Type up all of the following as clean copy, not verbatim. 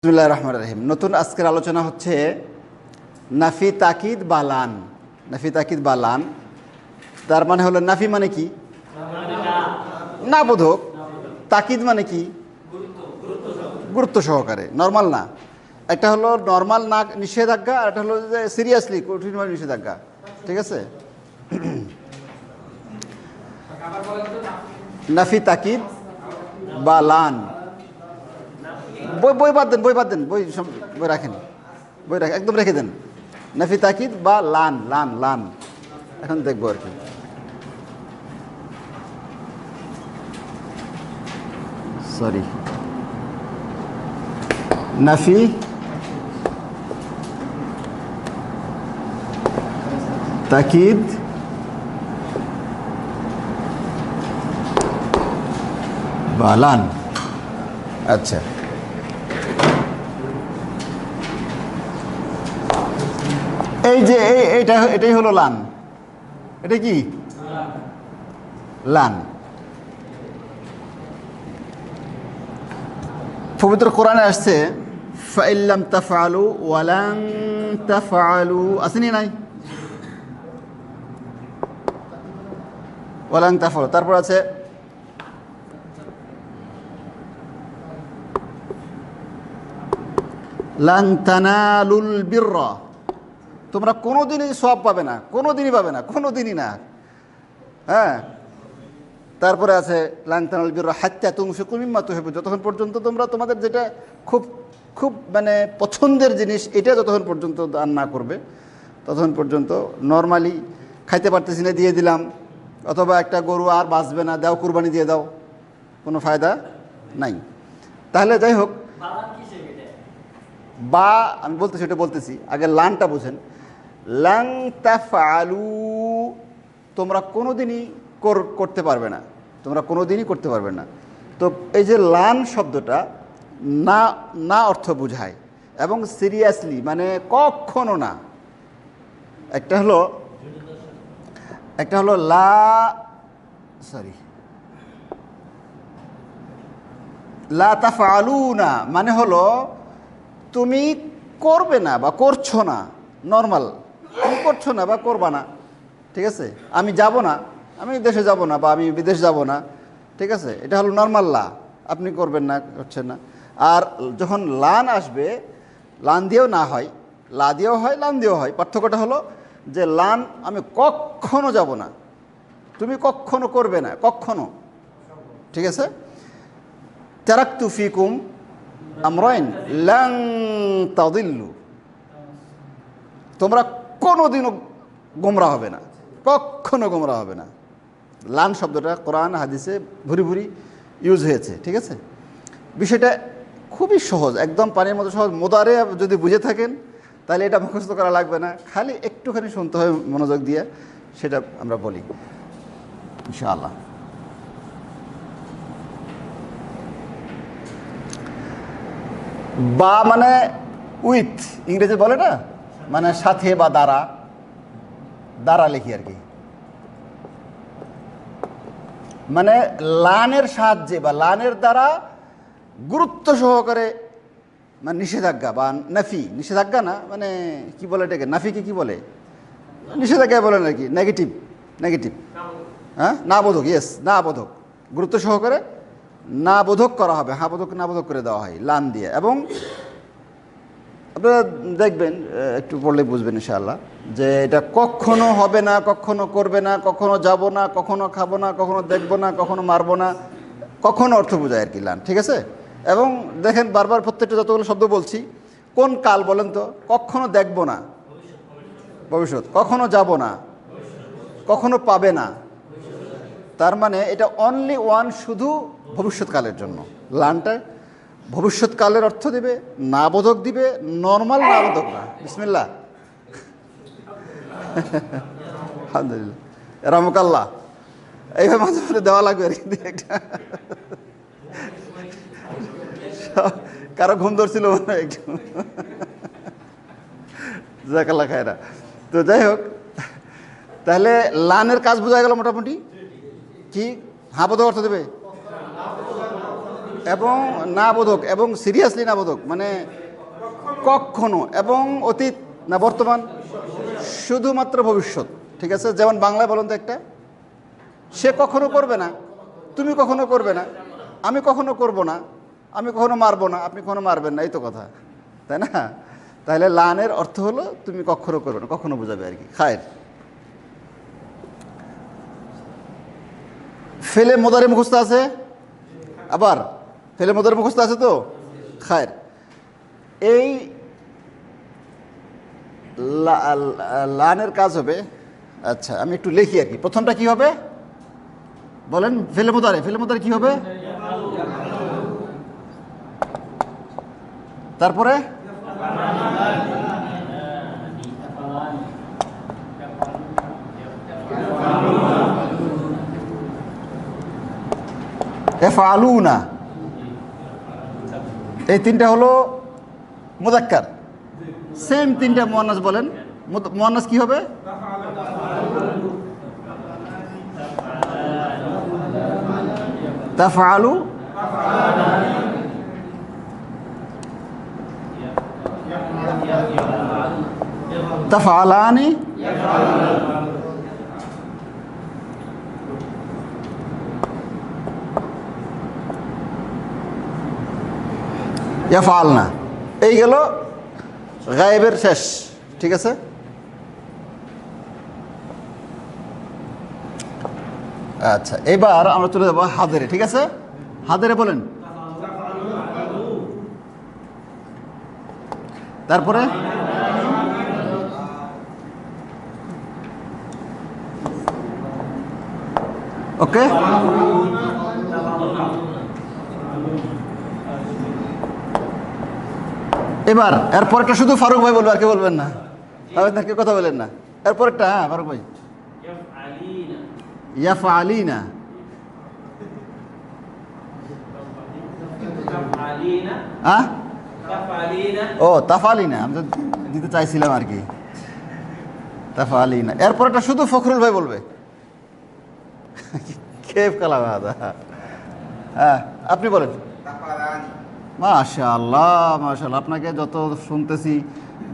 বিসমিল্লাহির রহমানির রহিম। নতুন আজকের আলোচনা হচ্ছে নাফি তাকিদ বা লান। নাফি তাকিদ বা লান, তার মানে হলো নাফি মানে কি? না বোধক। তাকিদ মানে কি? গুরুত্ব সহকারে, নর্মাল না। একটা হলো নর্মাল না নিষেধাজ্ঞা, আর একটা হলো যে সিরিয়াসলি কঠিনভাবে নিষেধাজ্ঞা। ঠিক আছে? নাফি তাকিদ বা লান। বই বাদ দেন, বই রাখেন, একদম রেখে দেন। নাফি তাকিদ বা লান, লান লান এখন দেখবো আর কি। সরি, নাফি তাকিদ বা লান। আচ্ছা, এই যে এটাই হলো লান। এটা কি লান? পবিত্র কোরআনে আসছে ফাইল্লাম তাফআলু ওয়ালান তাফআলু, আসেনি নাই? ওয়ালান তাফআলু, তারপর আছে লান তানালুল বিররা, তোমরা কোনোদিনই সওয়াব পাবে না, কোনোদিনই পাবে না, কোনোদিনই না। হ্যাঁ, তারপরে আছে লান তানালুল বিররা হাত্তা তুনফিকু মিম্মা তুহিব্বুন, যতক্ষণ পর্যন্ত তোমরা তোমাদের যেটা খুব খুব মানে পছন্দের জিনিস, এটা যতক্ষণ পর্যন্ত দান না করবে ততক্ষণ পর্যন্ত। নর্মালি খাইতে পারতেছি না, দিয়ে দিলাম, অথবা একটা গরু আর বাঁচবে না, দাও কুরবানি দিয়ে দাও, কোনো ফায়দা নাই। তাহলে যাই হোক, বা আমি বলতেছি আগে লানটা বুঝেন। লান তাফআলু, তোমরা কোনোদিনই করতে পারবে না, তোমরা কোনোদিনই করতে পারবে না। তো এই যে লান শব্দটা না না অর্থ বোঝায়, এবং সিরিয়াসলি মানে কখনো না। একটা হলো লা তাফআলুনা, মানে হলো তুমি করবে না বা করছো না, নর্মাল তুমি করছো না বা করবা না। ঠিক আছে? আমি যাব না, আমি দেশে যাব না, বা আমি বিদেশ যাব না। ঠিক আছে? এটা হলো নর্মাল লা, আপনি করবেন না, করছেন না। আর যখন লান আসবে, লান দিয়েও না হয়, লা দিয়েও হয়, লান দিয়েও হয়। পার্থক্যটা হলো যে লান আমি কখনো যাব না, তুমি কখনো করবে না, কখনো। ঠিক আছে? তারাকতু ফিকুম আমরাইন লান তাদিল্লু, তোমরা কোনোদিনও গোমরা হবে না, কখনো গোমরা হবে না। লান শব্দটা কোরআন হাদিসে ভুরি ভুরি ইউজ হয়েছে। ঠিক আছে? বিষয়টা খুবই সহজ, একদম পানির মতো সহজ। মোদারে যদি বুঝে থাকেন তাহলে এটা মুখস্থ করা লাগবে না, খালি একটুখানি শুনতে হয় মনোযোগ দিয়ে, সেটা আমরা বলি ইনশাআল্লাহ। বা মানে উইথ, ইংরেজি বলে না, মানে সাথে বা দ্বারা, দ্বারা লিখি আর কি। মানে লানের সাহায্যে বা লানের দ্বারা গুরুত্ব সহকারে, মানে নিষেধাজ্ঞা বা নাফি, নিষেধাজ্ঞা না, মানে কি বলে এটাকে, নাফিকে কি বলে? নিষেধাজ্ঞা বলে নাকি, নেগেটিভ। হ্যাঁ, না বোধক, ইয়েস, না বোধক, গুরুত্ব সহকারে না বোধক করা হবে, হ্যাঁ বোধক না বোধক করে দেওয়া হয় লান দিয়ে। এবং আপনারা দেখবেন, একটু পড়লে বুঝবেন ইনশাআল্লাহ, যে এটা কখনো হবে না, কখনো করবে না, কখনো যাব না, কখনো খাবো না, কখনো দেখবো না, কখনো মারবো না, কখনো অর্থ বোঝায় আর কি লান। ঠিক আছে? এবং দেখেন বারবার প্রত্যেকটা যতগুলো শব্দ বলছি, কোন কাল বলেন তো? কখনো দেখবো না, ভবিষ্যৎ। কখনো যাব না, কখনো পাবে না। তার মানে এটা অনলি ওয়ান, শুধু ভবিষ্যৎকালের জন্য। লানটা ভবিষ্যৎকালের অর্থ দিবে, না বোধক দিবে, নর্মাল না বোধক না। বিসমিল্লাহ, আলহামদুলিল্লাহ, রামকাল্লাহ, এইভাবে মাঝে মাঝে দেওয়া লাগবে আর কি। কারো ঘুম ধরছিল মনে হয় একটু, জাকাল্লাহ খায়রা। তো যাই হোক, তাহলে লানের কাজ বোঝা গেল মোটামুটি। কি হ্যাঁ বোধক অর্থ দেবে? এবং না বোধক এবং সিরিয়াসলি না বোধক, মানে কখনো, এবং অতীত না বর্তমান, শুধুমাত্র ভবিষ্যৎ। ঠিক আছে, যেমন বাংলায় বলুন তো একটা, সে কখনো করবে না, তুমি কখনো করবে না, আমি কখনো করব না, আমি কখনো মারবো না, আপনি কখনো মারবেন না, এই তো কথা, তাই না? তাহলে লানের অর্থ হলো তুমি কখনো করবে না, কখনো বোঝাবে আর কি। খায়ের। ফেলে মোদারে মুখস্থ আছে, আবার ফেলে মোদারে মুখস্থ আছে তো। খায়ের। এই লানের কাজ হবে, আচ্ছা আমি একটু লিখি আর কি। প্রথমটা কি হবে বলেন? ফেলে মোদারে। ফেলে মোদারে কি হবে? তারপরে এফআলুনা, এই তিনটা হলো মুযাক্কার। সেম তিনটা মুয়ান্নাস বলেন। মুয়ান্নাস কি হবে? তাফআলু, তাফআলানি, ইয়াফআলনা। এই গেল গায়েবের শেষ। ঠিক আছে, আচ্ছা এবার আমরা চলে যাবো হাদেরে। ঠিক আছে, হাদেরে বলেন। তারপরে ওকে, এবার এরপর একটা শুধু ফারুক ভাই বলবো, আর কে বলবেন না, তাকে কথা বলেন না। এরপর একটা, হ্যাঁ ফারুক ভাই। ইয়াফআলিনা, হ্যাঁ ও তাফআলিনা, আমি তো দিতে চাইছিলাম আর কি, তাফআলিনা। এরপর একটা শুধু ফখরুল ভাই বলবে। কেফ কালাম আদা, হ্যাঁ আপনি বলেন। মাশাআল্লাহ, মাশাআল্লাহ, আপনাকে যত শুনতেছি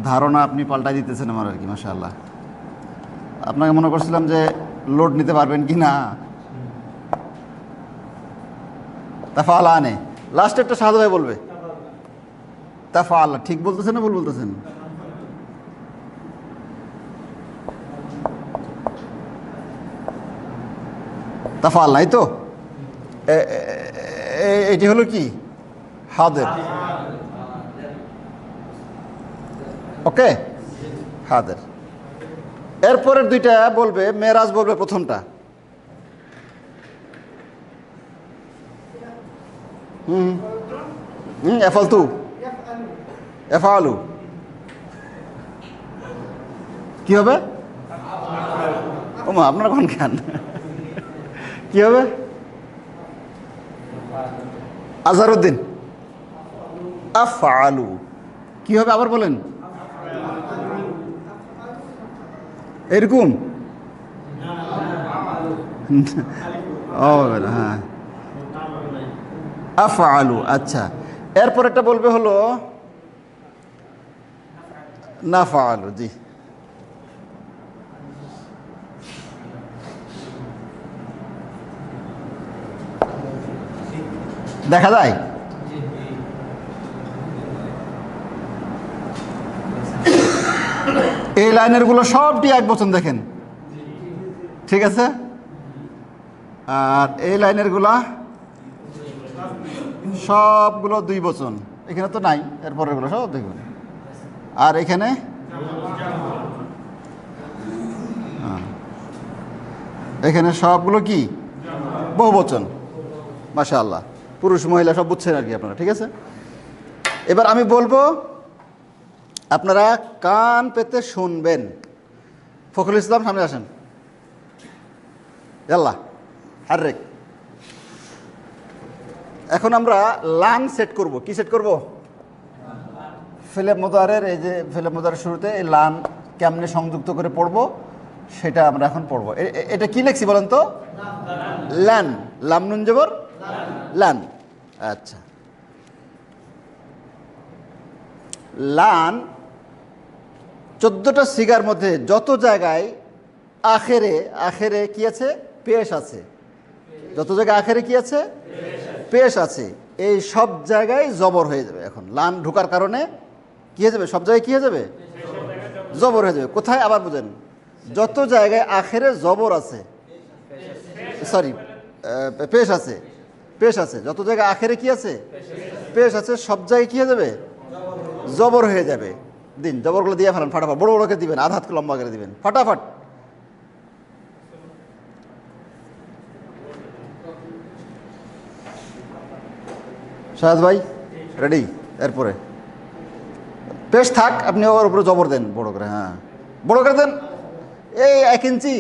ধারণা আপনি পাল্টাই দিতেছেন আমার আর কি, মাশাআল্লাহ। আপনাকে মনে করছিলাম যে লোড নিতে পারবেন কি না। তাফআলানে, লাস্ট একটা সাদা ভাই বলবে। তাফআলা, ঠিক বলতেছেন না ভুল বলতেছেন? তাফআলা, এই তো। এটি হলো কি হাদের। ওকে, হাদের। এরপরের দুইটা বলবে মেরাজ বলবে প্রথমটা। এফালতু, এফআলু কি হবে? ওমা আপনারা কোন খান, কি হবে? আজহারউদ্দিন, আফআলু কি হবে আবার বলেন? এরকম ও হ্যাঁ, আফআলু। আচ্ছা, এরপর একটা বলবে হলো নাফআলু। জি, দেখা যায়। এই লাইনের গুলো সবটি এক বচন দেখেন, ঠিক আছে? আর এই লাইনের গুলা সবগুলো দুই বচন। এখানে তো নাই, এরপরের গুলো সব দেখবেন। আর এখানে এখানে সবগুলো কি বহু বচন। মাশাআল্লাহ, পুরুষ মহিলা সব বুঝছেন আর কি আপনারা। ঠিক আছে, এবার আমি বলবো, আপনারা কান পেতে শুনবেন। ফখরুল ইসলাম সামনে আসেন। ইয়াল্লা হাররেক। এখন আমরা লান সেট করব। কি সেট করব? ফেলে মোদারের, এই যে ফেলে মোদারের শুরুতে এই লান কেমনে সংযুক্ত করে পড়ব সেটা আমরা এখন পড়ব। এটা কি লিখছি বলেন তো? লান, লাম নুন জবর লান। আচ্ছা, লান 14টা সিগার মধ্যে যত জায়গায় আখেরে আখেরে কি আছে, পেশ আছে, যত জায়গায় আখেরে কি আছে, পেশ আছে, এই সব জায়গায় জবর হয়ে যাবে। এখন লান ঢোকার কারণে কি হয়ে যাবে, সব জায়গায় কি হয়ে যাবে, জবর হয়ে যাবে। কোথায় আবার বুঝেন, যত জায়গায় আখেরে জবর আছে, সরি পেশ আছে, পেশ আছে, যত জায়গায় আখেরে কি আছে, পেশ আছে, সব জায়গায় কি হয়ে যাবে, জবর হয়ে যাবে। দিন জবরগুলো দিয়ে ফেলেন ফাটাফাট, বড় বড় করে দিবেন, আধ হাত লম্বা করে দিবেন ফাটাফাট। শাহাদ ভাই রেডি? এরপরে পেশ থাক, আপনি ওর উপরে জবর দেন বড় করে, হ্যাঁ বড় করে দেন, এই 1 ইঞ্চি।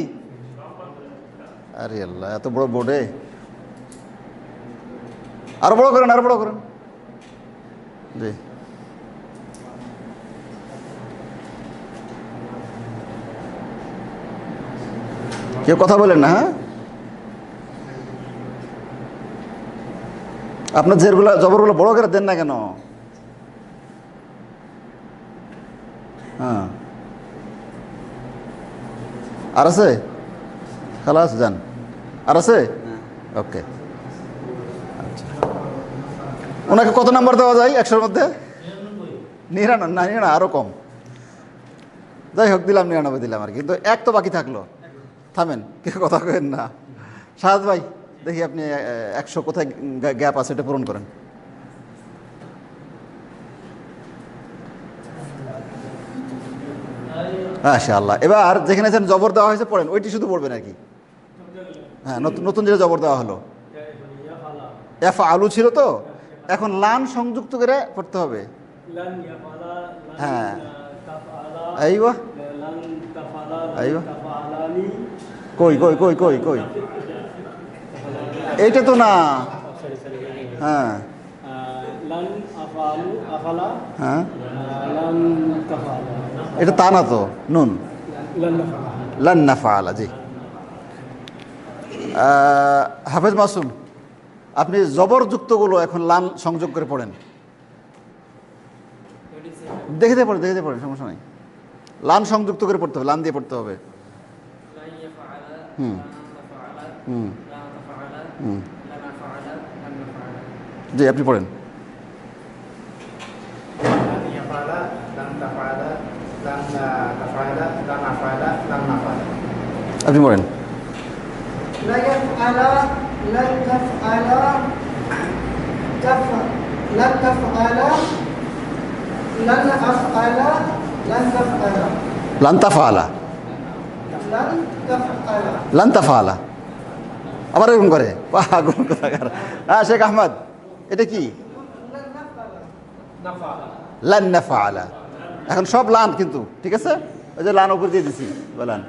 আরে আল্লাহ, এত বড় বোর্ডে, আরো বড় করেন, আরো বড় করেন। জি, কেউ কথা বলেন না, হ্যাঁ আপনার জেরগুলো জবরগুলো বড় করে দেন না কেন? হ্যাঁ, আর আছে, খালাস যান, আর আছে, ওকে। আচ্ছা, ওনাকে কত নাম্বার দেওয়া যায় 100-এর মধ্যে? 99 না, আরও কম। যাই হোক, দিলাম 99 দিলাম আর কি, কিন্তু এক তো বাকি থাকলো। থামেন, কেউ কথা কেন না। শাহাদ ভাই দেখি আপনি 100 কোথায় গ্যাপ আছে এটা পূরণ করেন। মাশাআল্লাহ, এবার যেখানে জবর দেওয়া হয়েছে পড়েন, ওইটি শুধু পড়বেন আর কি। হ্যাঁ, নতুন যেটা জবর দেওয়া হলো, আলু ছিল তো, এখন লান সংযুক্ত করে পড়তে হবে। হ্যাঁ, আইওয়া আইওয়া, কই কই কই কই কই, এইটা তো না। হ্যাঁ হ্যাঁ, এটা তা না তো, নুন লান নাফআলা। জি, হাফেজ মাসুম, আপনি জবরযুক্তগুলো এখন লান সংযোগ করে পড়েন, দেখে পড়েন, দেখে পড়েন, সমস্যা নাই। লান সংযুক্ত করে পড়তে হবে, লান দিয়ে পড়তে হবে। হুম হুম হুম, জি আপনি পড়েন। আপনি পড়েন। লান তাফআলা, লান তাফআলা, আবার এরকম করে পাগল কোথাকার। হ্যাঁ শেখ আহমদ, এটা কি? লান নাফআলা, এখন সব লান কিন্তু, ঠিক আছে, ওই যে লান উপর দিয়ে দিছি বলেন।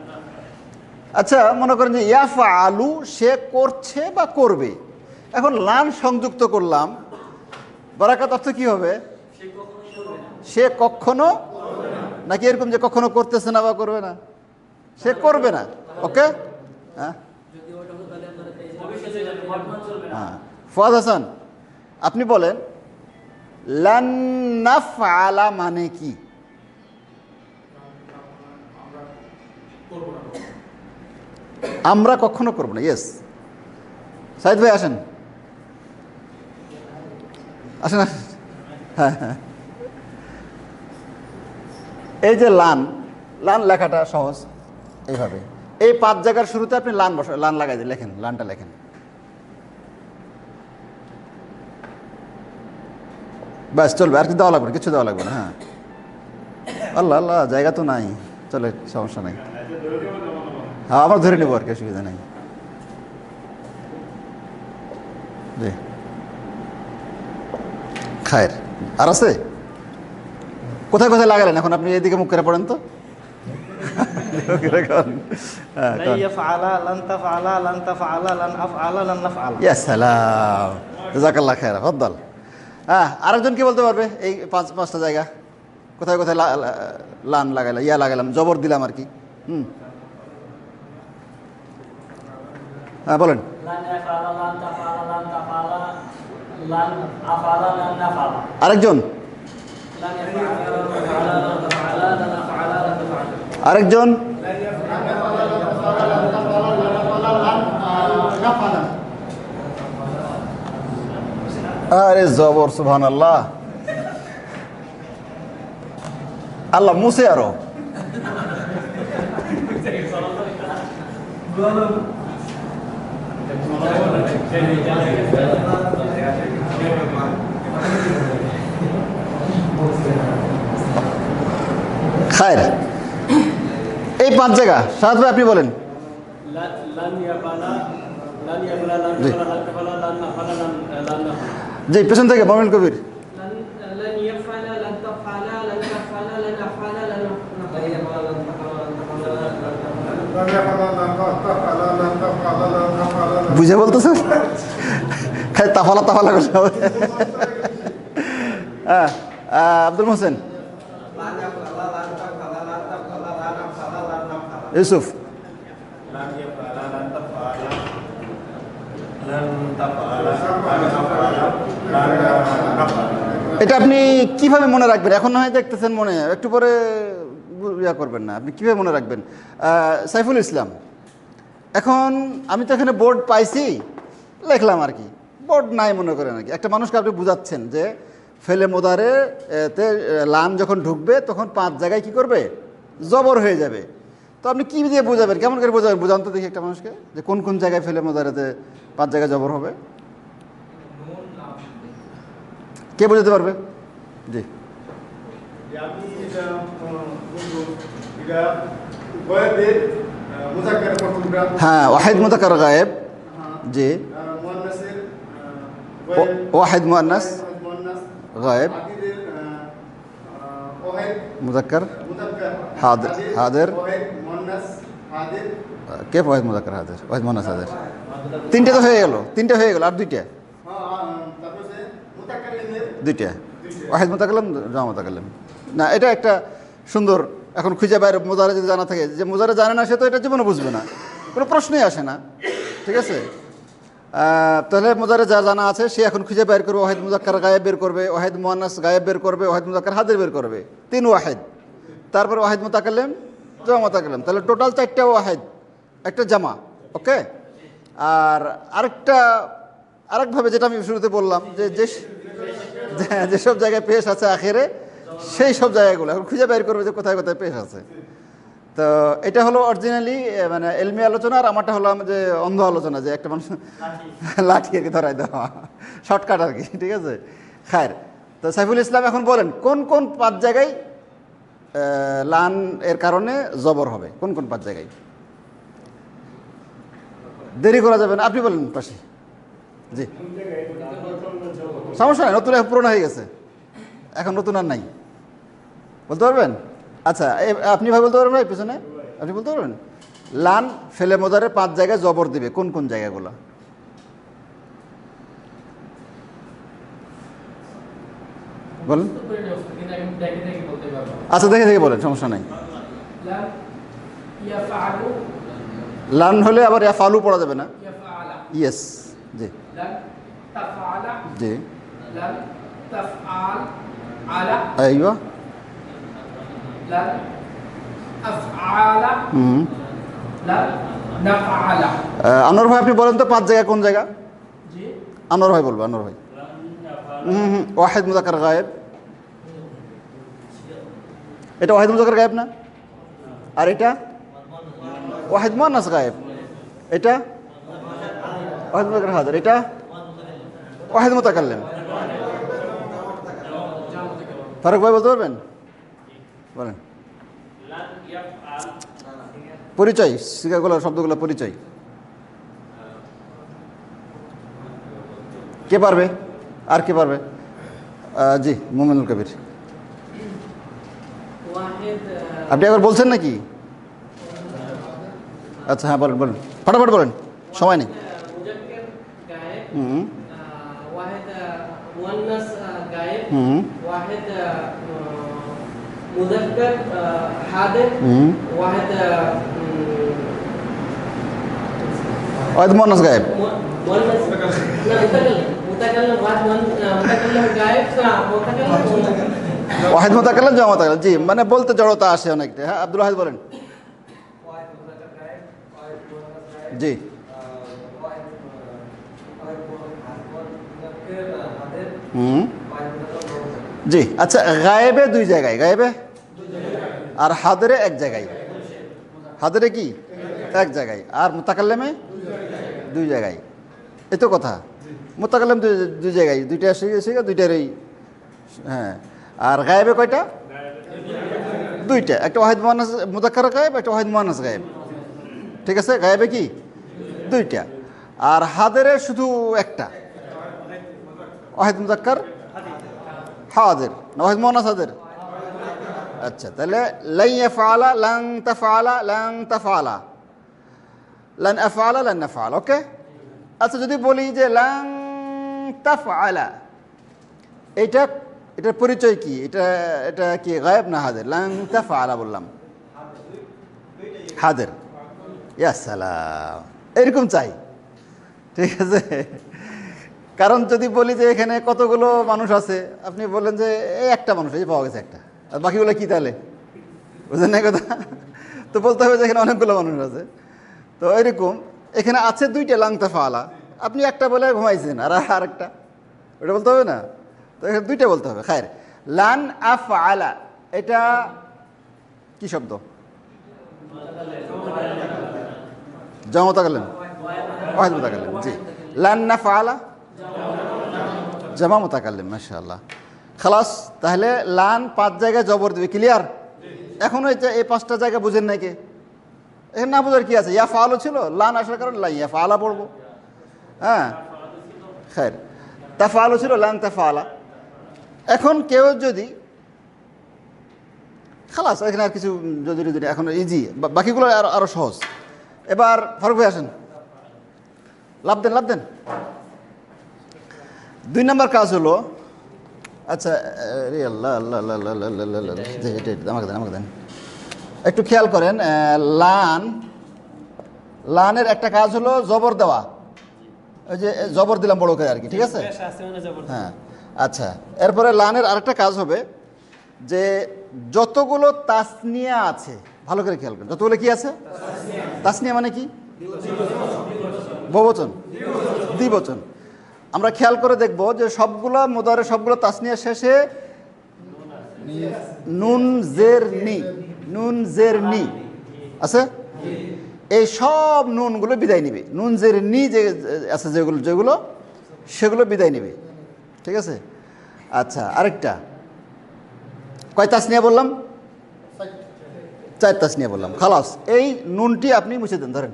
আচ্ছা, মনে করেন যে ইয়াফআলু, সে করছে বা করবে, এখন লান সংযুক্ত করলাম, বারাকাত অর্থ কি হবে? সে কখনো, নাকি এরকম যে কখনো করতেছে না বা করবে না? সে করবে না, ওকে। হ্যাঁ হ্যাঁ, ফুয়াদ হাসান আপনি বলেন লান নাফআলা মানে কি? আমরা কখনো করব না। ইয়েস, সাইদ ভাই আসেন, আসেন আসেন। হ্যাঁ হ্যাঁ, এই যে লান, লান লেখাটা সহজ, এইভাবে এই 5 জায়গার শুরুতে আপনি লান বসান, লান লাগাই দিয়ে লেখেন, লানটা লেখেন। ব্যাস চলবে, আর কি দেওয়া লাগবে না, কিছু দেওয়া লাগবে না। হ্যাঁ, আল্লাহ আল্লাহ, জায়গা তো নাই, চলে সমস্যা নাই। হ্যাঁ, আবার ধরে নেবো, আর কি অসুবিধা নেই। জি, খায়ের, আর আছে? কোথায় কোথায় লাগালেন এখন আপনি? এইদিকে মুখ করে পড়েন তো। হ্যাঁ, আরেকজন কি বলতে পারবে এই 5টা জায়গা কোথায় কোথায় লান লাগাইলাম, ইয়া লাগাইলাম, জবর দিলাম আর কি? হ্যাঁ বলেন। লান আফালা লান নাফালা। আরেকজন, লান ইয়াফআলা লান তাফআলা লান তাফআলা লান নাফআলা লান তাফআলা। আরেকজন, আরে জবর, সুবহানাল্লাহ। আল্লাহ মুছে আরো। খায়ের, এই 5 জায়গা সাদ ভাই আপনি বলেন। লান ইয়াফআলা লান ইয়াফআলা লান তাফআলা লান তাফআলা লান নাফআলা লান নাফআলা। জি, পেছন থেকে মোমিনুল কবির। লান ইয়াফআলা লান তাফআলা লান তাফআলা লান নাফআলা লান নাফআলা লান তাফআলা। বুঝে বলতেছেন? খালি তাফালা তাফালা করলে হবে। হ্যাঁ, আব্দুল মোহসেন, ইউসুফ, এটা আপনি কিভাবে মনে রাখবেন? এখন না হয় দেখতেছেন মনে, একটু পরে ইয়া করবেন না, আপনি কিভাবে মনে রাখবেন? সাইফুল ইসলাম, এখন আমি তো এখানে বোর্ড পাইছি, লিখলাম আর কি, বোর্ড নাই মনে করেন আর কি। একটা মানুষকে আপনি বুঝাচ্ছেন যে ফেলে মোদারে তে লান যখন ঢুকবে তখন 5 জায়গায় কি করবে? জবর হয়ে যাবে। তো আপনি কি দিয়ে বোঝাবেন, কেমন করে বোঝাবেন? বোঝান তো দেখি একটা মানুষকে যে কোন কোন জায়গায় ফেলে মোদারেতে 5 জায়গায় জবর হবে। কে বোঝাতে পারবে? জি, হ্যাঁ, ওয়াহিদ মুযাক্কার গায়েব। জি, ওয়াহিদ মুআন্নাস গায়েব, মুযাক্কার হাদির। কে ওয়াহিদ মুযাক্কার হাদির? ওয়াহিদ মুআন্নাস হাদির। 3টে তো হয়ে গেল, 3টে হয়ে গেল, আর 2টা। 2টা ওয়াহিদ মুতাকাল্লিম, জামা মুতাকাল্লিম। না, এটা একটা সুন্দর, এখন খুঁজে বাইরে মুজারে যদি জানা থাকে, যে মুজারে জানে না সে তো এটা জীবনে বুঝবে না, কোনো প্রশ্নই আসে না। ঠিক আছে, তাহলে মুজারে যা জানা আছে সে এখন খুঁজে বের করবে। ওয়াহিদ মুযাক্কার গায়েব বের করবে, ওয়াহিদ মুআন্নাস গায়েব বের করবে, ওয়াহিদ মুযাক্কার হাদির বের করবে। 3 ওয়াহিদ, তারপর ওয়াহিদ মুতাকাল্লিম, জামা মুতাকাল্লিম, তাহলে টোটাল 4টা ওয়াহিদ, একটা জামা। ওকে, আর আরেকভাবে যেটা আমি শুরুতে বললাম যে যেসব জায়গায় পেশ আছে আখেরে, সেই সব জায়গাগুলো এখন খুঁজে বের করবে যে কোথায় কোথায় পেশ আছে। তো এটা হলো অরিজিনালি মানে এলমি আলোচনা, আর আমারটা হলো যে অন্ধ আলোচনা, যে একটা মানুষ লাঠি আর কি ধরাই দেওয়া, শর্টকাট আর কি। ঠিক আছে, খায়ের। তো সাইফুল ইসলাম এখন বলেন কোন কোন 5 জায়গায় লান এর কারণে জবর হবে, কোন কোন 5 জায়গায়? দেরি করা যাবে না, আপনি বলেন পাশে। জি, সমস্যা নাই, নতুন পুরোনো হয়ে গেছে, এখন নতুন আর নাই। বলতে পারবেন? আচ্ছা, আপনি ভাই বলতে পারবেন? পিছনে আপনি বলতে পারবেন? লান ফেলে মোদারে 5 জায়গায় জবর দিবে, কোন কোন জায়গাগুলো? বলেন। আচ্ছা, দেখে দেখে বলেন, সমস্যা নাই। লান হলে আবার ইয়াফআলু পড়া যাবে না। ইয়েস, জি জি, আইয়ো, আনোয়ার ভাই আপনি বলেন তো 5 জায়গা কোন জায়গা? আনোয়ার ভাই বলবো, আনোয়ার ভাই। ওয়াহিদ মুযাক্কার গায়েব, এটা ওয়াহিদ মুযাক্কার গায়েব না? আর এটা ওয়াহিদ মুআন্নাস গায়েব, এটা ওয়াহিদ মুযাক্কার হাদির, এটা ওয়াহিদ মুতাকাল্লিম। ফারুক ভাই বলতে পারবেন? বলেন। পরিচয়, শিকাগুলো শব্দগুলো পরিচয় কে পারবে? আর কে পারবে? জি, মোমিনুল কবির। আপনি একবার বলছেন নাকি? আচ্ছা, হ্যাঁ বলেন বলেন, ফটাফট বলেন, সময় নেই। মুযাক্কার হাদির, ওয়াহিদ ওয়াহিদ মুআন্নাস গায়েব, متكلم واحد متكلم غائب متكلم ওয়াহিদ মুতাকাল্লিম জামা মুতাকাল্লিম, জি, মানে বলতে জড়তা আসে অনেকটা। হ্যাঁ, আব্দুল ওয়াহিদ বলেন। জি, হুম, জি, আচ্ছা, গায়েবে দুই জায়গায়, গায়েবে আর হাদরে এক জায়গায়। হাদরে কি এক জায়গায়, আর মুতাকাল্লিমে দুই জায়গায়। এই তো কথা। মুতাকাল্লিম দুই জায়গায়, দুইটা শিখে দুইটারই। হ্যাঁ, আর গায়েবে কয়টা? দুইটা, একটা ওয়াহিদ মুআন্নাস মুযাক্কার গায়েব, একটা ওয়াহিদ মুআন্নাস গায়েব। ঠিক আছে, গায়েবে কি দুইটা, আর হাদরে শুধু একটা, ওয়াহিদ মুযাক্কার হাদির না ওয়াহিদ মুআন্নাস হাদির। আচ্ছা, তাহলে লান ইয়াফআলা, লান তাফআলা, লান তাফআলা, লান আফআলা, লান নাফআলা। ওকে। আচ্ছা, যদি বলি যে লান তাফআলা, এটার পরিচয় কি? এটা কি গায়েব না হাজির? লান তাফআলা বললাম, হাজির। ইয়া সালাম, এরকম চাই। ঠিক আছে, কারণ যদি বলি যে এখানে কতগুলো মানুষ আছে, আপনি বললেন যে এই একটা মানুষ, এই পাওয়া গেছে একটা, আর বাকিগুলো কি তাহলে? বুঝলেন না কথা? তো বলতে হবে যে এখানে অনেকগুলো মানুষ আছে। তো এরকম এখানে আছে দুইটা লান তাফআলা, আপনি একটা বলে ঘুমাইছেন, আর আরেকটা, ওটা বলতে হবে না? তো এখানে দুইটা বলতে হবে। খায়ের, লান আফআলা, এটা কি শব্দ? জামা মুতাকাল্লিম, ওয়াহিদ মুতাকাল্লিম। জি, লান নাফআলা জামা মুতাকাল্লিম। মাশাআল্লাহ, খালাস। তাহলে লান 5 জায়গায় জবর দিবে, ক্লিয়ার? এখনো এই 5টা জায়গা বুঝেন নাকি? এখানে না বোঝার কি আছে? ইয়া ফাআলও ছিল, লান আসার কারণে লা ইয়া ফাআলা পড়বো। হ্যাঁ, খায়ের, তাফআলও ছিল, লান তাফআলা। এখন কেউ যদি, খালাস, এখানে আর কিছু যদি এখন ইজি, বাকিগুলো আরো সহজ। এবার ফারুক ভাই আসেন, লাভ দেন। 2 নম্বর কাজ হলো, আচ্ছা, আল্লাহ আল্লাহ আল্লাহ আল্লাহ আল্লাহ আল্লাহ, আমাকে দেন, একটু খেয়াল করেন। লানের একটা কাজ হলো জবর দেওয়া, ওই যে জবর দিলাম বড় করে আর কি, ঠিক আছে? হ্যাঁ, আচ্ছা, এরপরে লানের আরেকটা কাজ হবে যে যতগুলো তাসনিয়া আছে, ভালো করে খেয়াল করেন, যতগুলো কি আছে? তাসনিয়া মানে কি? বহুবচন, দ্বিবচন। আমরা খেয়াল করে দেখব যে সবগুলো মুদারে, সবগুলো তাসনিয়া শেষে নুন জের নি আছে। এই সব নুনগুলো বিদায় নিবে, নুন জের নি যে আছে যেগুলো সেগুলো বিদায় নিবে। ঠিক আছে, আচ্ছা, আরেকটা, কয় তাসনিয়া বললাম? 4 তাসনিয়া বললাম। খালাস, এই নুনটি আপনি মুছে দেন, ধরেন।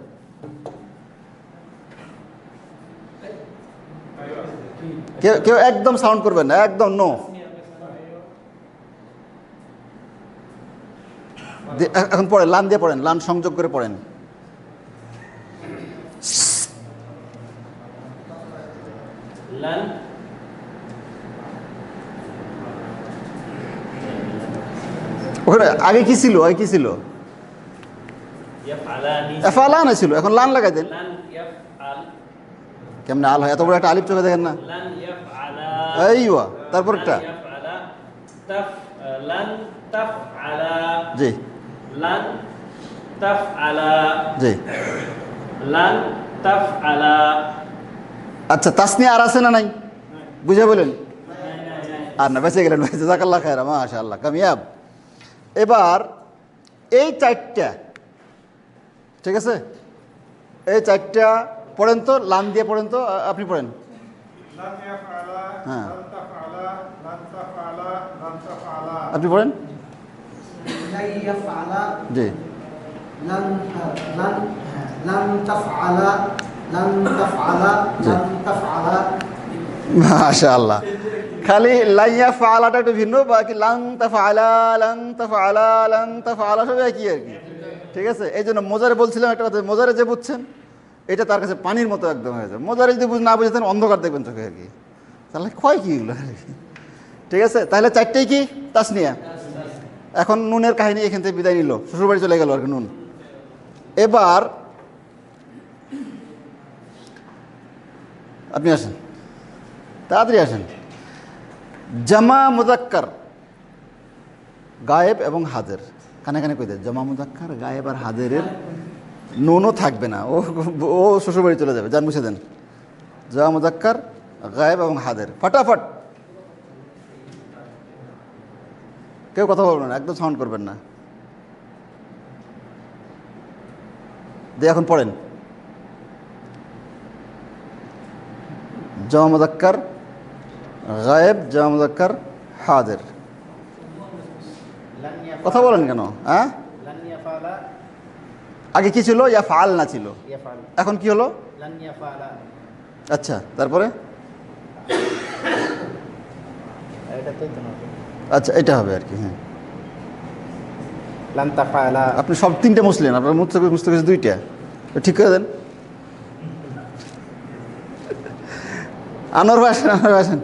কেউ একদম সাউন্ড করবেন না, একদম নো। এখন পড়েন, লান দিয়ে পড়েন, লান সংযোগ করে পড়েন। লান ওখানে আগে কি ছিল? এফআলান ছিল, এখন লান লাগাই দেন। কেমনে আল হয়? এত বড় একটা আলিফ চোখে দেখেন না? এইওয়া, তারপর একটা জি, জি। আচ্ছা, তাসনিয়া আর আছে না নাই? বুঝে বলেন। আর না, বেঁচে গেলেন ভাই, জাযাকাল্লাহ খায়রা, মাশাআল্লাহ, কামিয়াব। এবার এই 4টা, ঠিক আছে, এই 4টা পড়েন তো, লান দিয়ে পড়েন তো, আপনি পড়েন। হ্যাঁ, আপনি পড়েন। জি, মাশাআল্লাহ। খালি লাইয়া ফালাটা একটু ভিন্ন, বাকি লাং তাফআলা সব একই আর কি। ঠিক আছে, এই জন্য মোজারে বলছিলাম একটা কথা, মোজারে যে বুঝছেন এটা তার কাছে পানির মতো একদম হয়ে যায়। মোজারে যদি না বুঝতেন অন্ধকার দেখবেন চোখে আর কি, তাহলে ক্ষয় কি এগুলো। ঠিক আছে, তাহলে 4টাই কি তাসনিয়া। এখন নুনের কাহিনী এখান থেকে বিদায় নিল, শ্বশুরবাড়ি চলে গেল আর কি নুন। এবার আপনি আসেন, তাড়াতাড়ি আসেন। জামা মুজাক্কার গায়েব এবং হাজির, কানে কানে কই দেয়, জামা মুজাক্কার গায়েব আর হাজিরের নুনও থাকবে না, ও ও শ্বশুরবাড়ি চলে যাবে, যান মুছে দেন। জামা মুজাক্কার গায়েব এবং হাজির, ফটাফট। কেউ কথা বলবেন না, একদম সাউন্ড করবেন না। দিয়ে এখন পড়েন। জামা মুজাক্কার গায়েব, জামা মুজাক্কার হাজির। কথা বলেন কেন? হ্যাঁ, আগে কি ছিল? ইয়াফআল না ছিল, এখন কি হলো? আচ্ছা, তারপরে আচ্ছা এটা হবে আর কি। হ্যাঁ, আপনি সব তিনটে মুসলেন, আপনার মুছতে গেছে দুইটা, ঠিক করে দেন। আনোয়ার ভাই আসেন, আনোয়ার ভাই আসেন।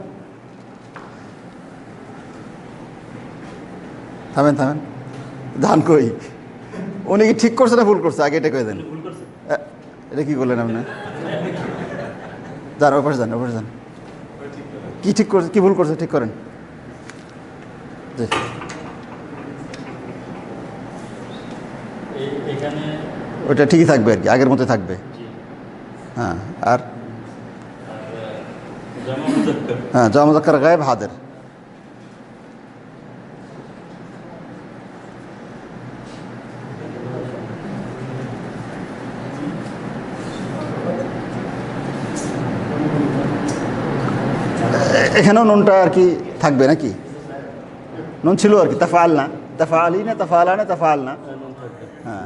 থামেন থামেন, ধান কই? উনি কি ঠিক করছে না ভুল করছে? আগে এটা কয়ে দেন। এটা কি করলেন আপনি? যান ওপাশে যান, ওপাশে যান। কি ঠিক করছে, কি ভুল করছে ঠিক করেন। জি, ওইটা ঠিকই থাকবে আর কি, আগের মতো থাকবে। হ্যাঁ, আর হ্যাঁ, জামা মুজাক্কার গায়েব হাজির। এখানেও নুনটা আর কি থাকবে নাকি? নুন ছিল আর কি, তাফাল না, তাফালি না, তাফালা না, তাফাল না। হ্যাঁ,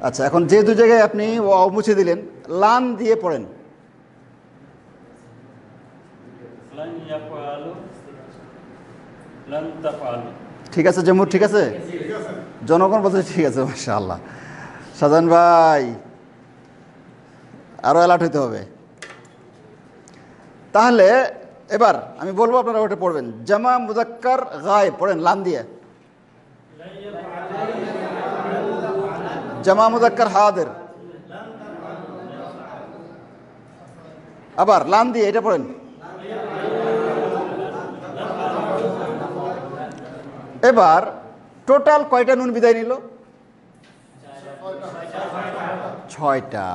আচ্ছা, এখন যে দু জায়গায় আপনি ওয়াও মুছে দিলেন, লান দিয়ে পড়েন। ঠিক আছে জমুর, ঠিক আছে, জনগণ বলছে ঠিক আছে, মাশাআল্লাহ। শাহজাহান ভাই আরো অ্যালার্ট হইতে হবে। তাহলে এবার আমি বলবো, আপনারা ওটা পড়বেন। জামা মুজাক্কার গায়েব পড়েন লান দিয়ে, জামা মুজাক্কার হাজির, আবার লান দিয়ে এটা পড়েন। এবার টোটাল কয়টা নুন বিদায় নিল? 6টা।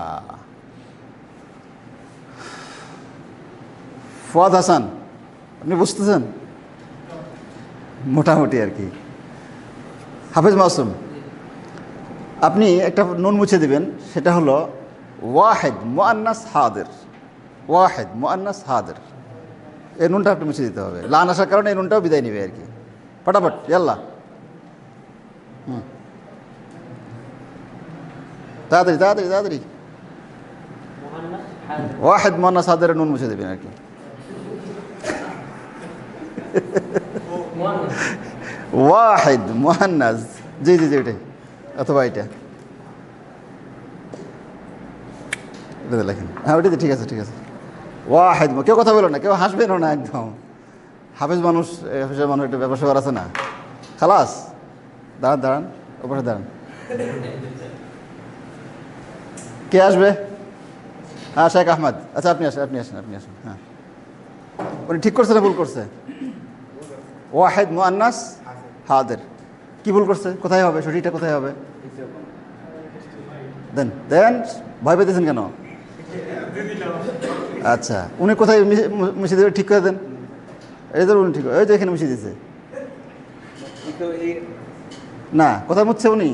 ফুয়াদ হাসান, আপনি বুঝতেছেন? মোটামুটি আর কি। হাফেজ মাসুম, আপনি একটা নুন মুছে দিবেন, সেটা হলো ওয়াহেদ মুআন্নাস হাদির, ওয়াহেদ মুআন্নাস হাদির। এই নুনটা আপনি মুছে দিতে হবে, লান আসার কারণে এই নুনটাও বিদায় নেবে আর কি। ফটাফট ইয়াল্লা, তাড়াতাড়ি তাড়াতাড়ি তাড়াতাড়ি। ওয়াহেদ মুআন্নাস হাদিরের নুন মুছে দেবেন আর কি। ওয়াহেদ মুআন্নাস, জি জি জি, ওইটাই, অথবা এটা লেখেন। হ্যাঁ, ওইটাই ঠিক আছে, ঠিক আছে। ওয়াহেদ, কেউ কথা বলো না, কেউ হাসবেনও না একদম। হাফেজ মানুষ, হাফেজের মানুষ একটা ব্যবসা আছে না। খালাস, দাঁড়ান দাঁড়ান, ওপাশে দাঁড়ান। কে আসবে? হ্যাঁ, শেখ আহমদ। আচ্ছা, আপনি আসেন, আপনি আসেন, আপনি আসেন। হ্যাঁ, উনি ঠিক করছে না ভুল করছে? ওয়াহেদ মুআন্নাস হাদির, কি ভুল করছে? কোথায় হবে সঠিকটা, কোথায় হবে? দেন দেন, ভয় পেতেছেন কেন? আচ্ছা, উনি কোথায় মুছে দেবে, ঠিক করে দেন। এই তো উনি ঠিক, ওই যে এখানে মুছে দিয়েছে না, কোথায় মুছছে উনি?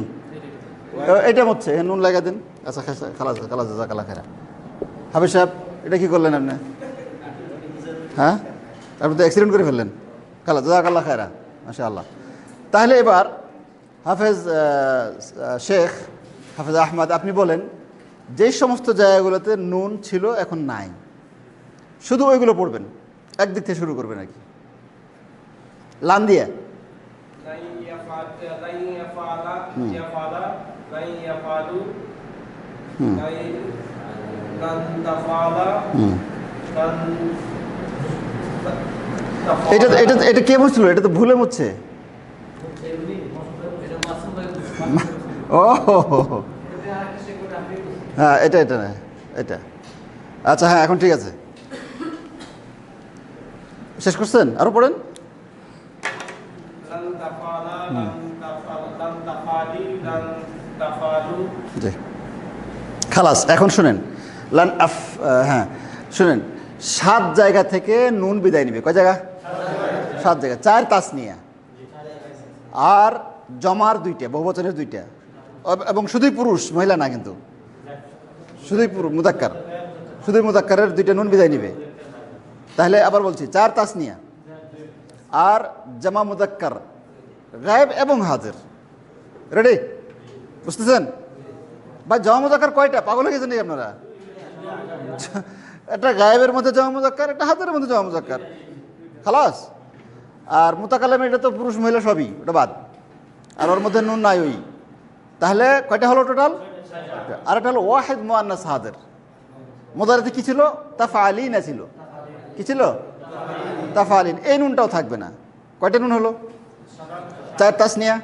এটা মুছছে, নুন লাগা দেন। আচ্ছা, খালাস খালাস, জাকালা খেরা। হাফেজ সাহেব, এটা কি করলেন আপনি? হ্যাঁ, আপনি তো অ্যাক্সিডেন্ট করে ফেললেন। খালাস, জাকাল্লাহ খেরা, মাশাআল্লাহ। তাহলে এবার হাফেজ শেখ হাফেজ আহমদ, আপনি বলেন যে সমস্ত জায়গাগুলোতে নুন ছিল এখন নাই, শুধু ওইগুলো পড়বেন, একদিক থেকে শুরু করবেন আর কি। লান দিয়ে এটা এটা এটা কে মুছছিল? এটা তো ভুলে মুছছে। ও হ্যাঁ, এটা এটা না, এটা। আচ্ছা, হ্যাঁ, এখন ঠিক আছে। শেষ করছেন? আরো পড়েন। লান তাফালা লান তাফালি লান তাফালু। জি, খালাস। এখন শুনেন, হ্যাঁ শুনেন, 7 জায়গা থেকে নুন বিদায় নিবে। কয় জায়গা? 7 জায়গা। 4 তাসনিয়া আর জমার 2টা, বহুবচনের 2টা, এবং শুধুই পুরুষ, মহিলা না কিন্তু, শুধুই পুরুষ মুদাক্কার, শুধুই মুদাক্কারের 2টা নুন বিদায় নিবে। তাহলে আবার বলছি, 4 তাসনিয়া আর জামা মুদাক্কার গায়েব এবং হাজির। রেডি? বুঝতেছেন ভাই? জামা মুদাক্কার কয়টা? পাগল হয়ে গেছেন নাকি আপনারা? একটা গায়েবের মধ্যে জামা মুজাক্কার, একটা হাতের মধ্যে জামা মুজাক্কার, খালাস। আর মুতাকাল্লিম এটা তো পুরুষ মহিলা সবই, ওটা বাদ। আর ওর মধ্যে নুন নাই ওই। তাহলে কয়টা হলো টোটাল? আর একটা হলো ওয়াহিদ মুআন্নাস হাদির। মুদারিতে কি ছিল? তাফআলিনা ছিল। কি ছিল? তাফআলিন। এই নুনটাও থাকবে না। কয়টা নুন হলো? 4 তাসনিয়া,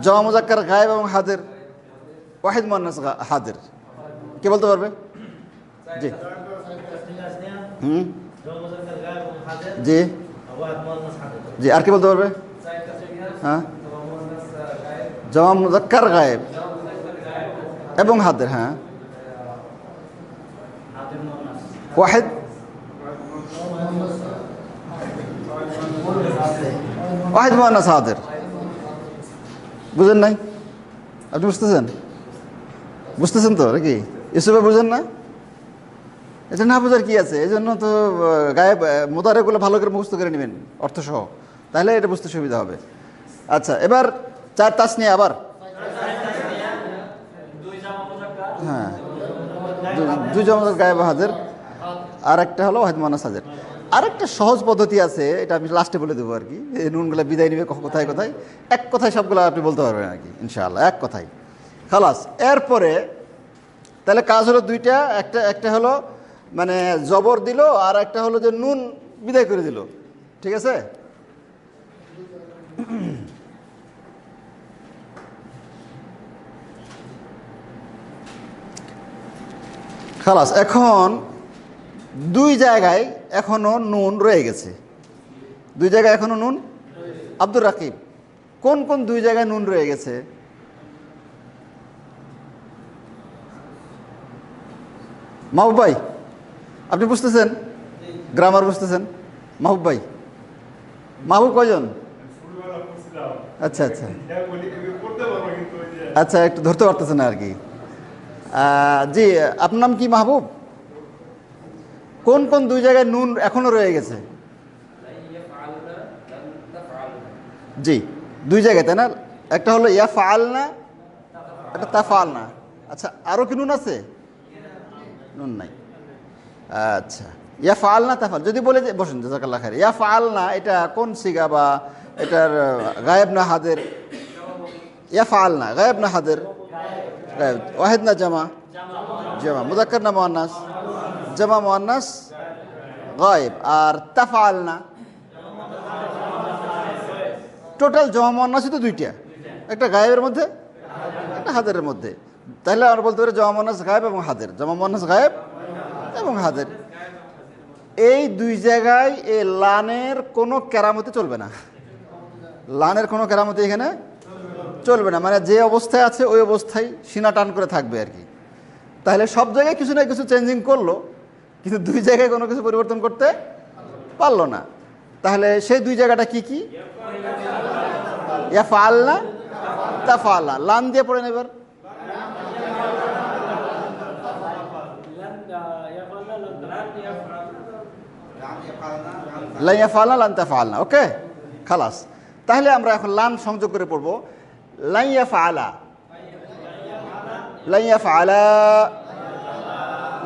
জামা মুজাক্কার গায়েব এবং হাদির, ওয়াহিদ মুআন্নাস হাদির। কে বলতে পারবে? জি জি জি। আর কি বলতে পারবে? হ্যাঁ, জামা মুজাক্কার গায়েব এবং হাদির। হ্যাঁ, ওয়াহিদ ওয়াহিদ মুআন্নাস হাদির। বুঝেন নাই? আপনি বুঝতেছেন? বুঝতেছেন তো নাকি? ইউসুফে বুঝেন না? এটা না বোঝার কি আছে? এই জন্য তো গায়েব মুদারেগুলো ভালো করে মুখস্থ করে নেবেন অর্থসহ, তাহলে এটা বুঝতে সুবিধা হবে। আচ্ছা, এবার 4 তাসনিয়া আবার। হ্যাঁ, 2 জামা গায়েব হাজির, আর একটা হলো ওয়াহিদ মুআন্নাস হাজির। আরেকটা সহজ পদ্ধতি আছে, এটা আমি লাস্টে বলে দেবো আর কি। এই নুনগুলো বিদায় নিবে কোথায় কোথায়, এক কথায় সবগুলো আপনি বলতে পারবেন আর কি, ইনশাআল্লাহ এক কথায়। খালাস। এরপরে তাহলে কাজ হলো 2টা, একটা হলো মানে জবর দিল, আর একটা হলো যে নুন বিদায় করে দিল। ঠিক আছে? খালাস। এখন 2 জায়গায় এখনো নুন রয়ে গেছে। 2 জায়গায় এখনো নুন। আব্দুর রাকিব, কোন কোন 2 জায়গায় নুন রয়ে গেছে? মাহবুব ভাই, আপনি বুঝতেছেন? গ্রামার বুঝতেছেন? মাহবুব ভাই, মাহবুব কয়জন? আচ্ছা আচ্ছা আচ্ছা, একটু ধরতে পারতেছেন না আর কি। জি, আপনার নাম কি মাহবুব? কোন কোন 2 জায়গায় নুন এখনো রয়ে গেছে? জি, 2 জায়গায়, তাই না? একটা হলো ইয়াফআলনা, একটা তাফআলনা। আচ্ছা, আরও কি নুন আছে? নুন নাই। আচ্ছা, ইয়াফআলনা তাফআল যদি বলে যে, বসেন জাযাকাল্লাহ খাইর। ইয়াফআলনা এটা কোন সিগা বা এটার গায়েব না হাজির? ইয়াফআলনা গায়েব না হাজির? গায়েব। ওয়াহিদ না জামা? জামা। মুযাক্কার না মুআন্নাস? জামা মুআন্নাস গায়েব। আর তাফআলনা টোটাল জামা মুআন্নাসই তো 2টা, একটা গায়েবের মধ্যে, একটা হাজিরের মধ্যে। তাহলে আমরা বলতে পারি জামা মুআন্নাস গায়েব এবং হাজির, জামা মুআন্নাস গায়েব এবং হাজির। এই 2 জায়গায় এই লানের কোনো কেরামতি চলবে না। লানের কোনো কেরামতি এখানে চলবে না, মানে যে অবস্থায় আছে ওই অবস্থায় সিনা টান করে থাকবে আর কি। তাহলে সব জায়গায় কিছু না কিছু চেঞ্জিং করলো, কিন্তু 2 জায়গায় কোনো কিছু পরিবর্তন করতে পারলো না। তাহলে সেই 2 জায়গাটা কি কি? ইয়াফআলনা তাফআলনা। লান দিয়ে পড়েন এবার। লান ইয়াফআলনা লান তাফআলনা। ওকে, খালাস। তাহলে আমরা এখন লান সংযোগ করে পড়বো। লান ইয়াফআলা, লান ইয়াফআলা,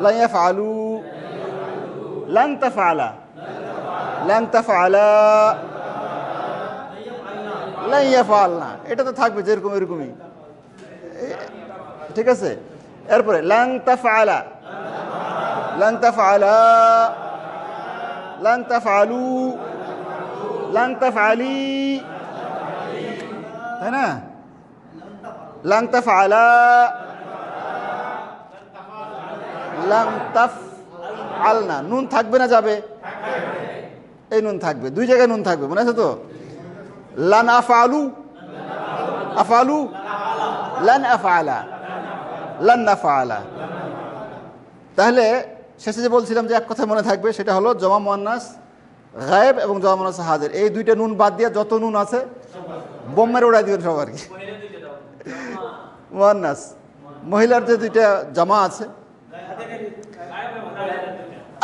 লান ইয়াফআলু, লান তাফআলা, লান তাফআলা, লান ইয়াফআলনা। এটা তো থাকবে যেরকম এরকমই, ঠিক আছে? এরপরে লান তাফআলা, লান তাফআলা, লান তাফআলু, লান তাফআলি, তাই না? লান তাফআলা, লান তাফআলনা। নুন থাকবে না যাবে? এই নুন থাকবে, দুই জায়গায় নুন থাকবে, মনে আছে তো? লান আফআলু, আফআলু, লান আফআলা, লান নাফআলা। তাহলে শেষে যে বলছিলাম যে এক কথা মনে থাকবে, সেটা হলো জমা মুয়ান্নাস গায়েব এবং জমা মুয়ান্নাস হাজির, এই দুইটা নুন বাদ দিয়ে যত নুন আছে বোম্বের উড়াই দিবেন সব আর কি। মুয়ান্নাস মহিলার যে দুইটা জামা আছে।